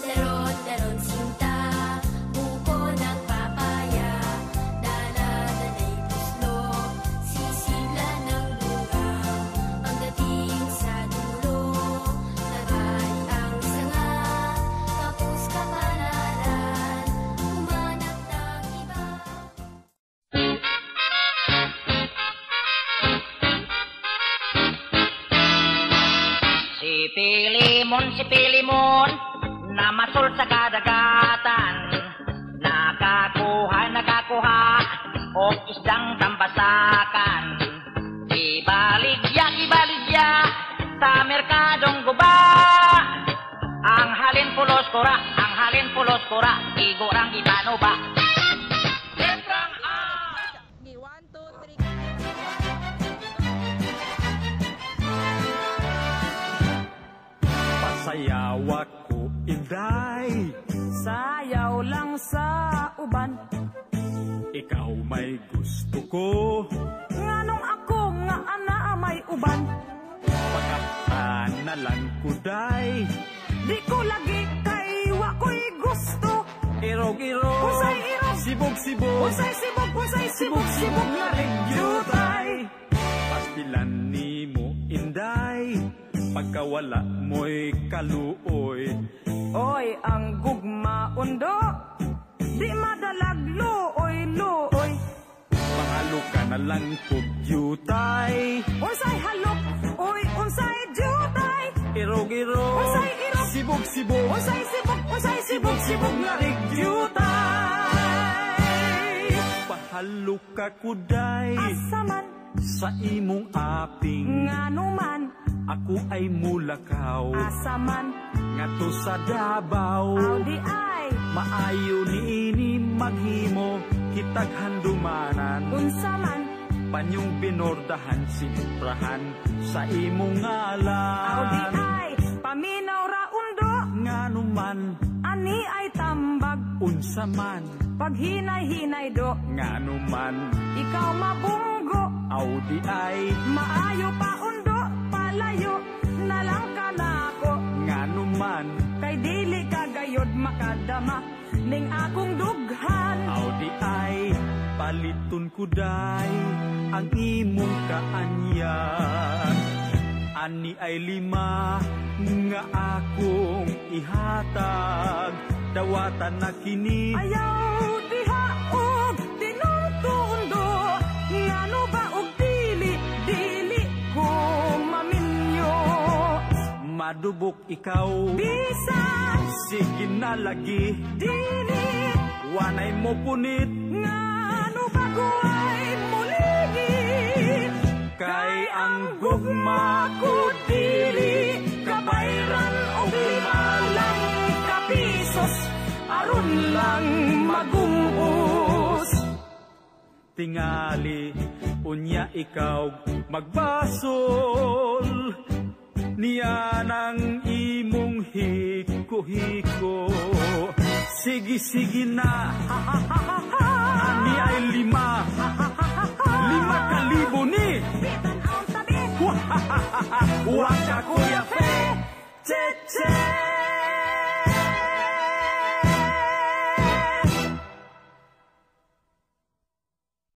Laron-laron sinta, buko ng papaya, dala-dala'y puslo, sisila ng bunga. Pagdating sa dulo, nagay ang sanga, tapos kapalaran, humanap ng iba. Si Pilimon, na masul sa kadagatan, nakakuha, o isdang tambasakan. Ibaligya, sa merkadong guba, ang halin pulos kura, igorang ibano ba? Letrang A! 1, 2, 3. Pasayaw ako, Inday. Sayaw lang sa uban. Ikaw may gusto ko. Nganong ako nga ana may uban. Pagkatan na lang ko, day. Di ko lagi kay wa ko'y gusto. Irog-irog, Usay irog, sibog-sibog, usay sibog nga rin jutay. pastilan ni mo, Inday. Pagkawala mo'y kaluoy. Oy, ang gugma undo. Di madalag luoy. Mahalo ka na lang kog jutay. Unsay halok, oy, unsay jutay. Irog-irog, Usay irog, sibog-sibog, usay sibog nga rin jutay. pahalo ka kuday. Asaman, Sa imong aping, nganuman, ako ay mulakaw. asaman, Ngato sa Davao, audi ay, maayo ni maghimo, kitag handumanan. unsaman, Panyong binordahan, simprahan sa imong audi ngalan. ay, paminaw ra undo, Nganuman, ani ay tambag, unsaman, paghinay-hinay do, nganuman, ikaw mabunggo, audi ay, maayo pa undo, palayo, nalang ka na ako, nganuman, kay dili kagayod makadama, ning akong dughan, audi ay, paliton kuday, ang imong kaanyan. Ani ay 5 nga akong ihatag, dawatan na kini. ayaw diha og tinungtundo, ngano ba og dili ko maminyo, Madubok ikaw, bisan sige na lagi, dili, wanay mo punit, ngano ba ko ay muligi, kay ang gugma ko dili, kabayran o malang kapisos, aron lang magumos. tingali, unya ikaw magbasol, niya ng imong hiko-hiko. Sige na, ani ay 5,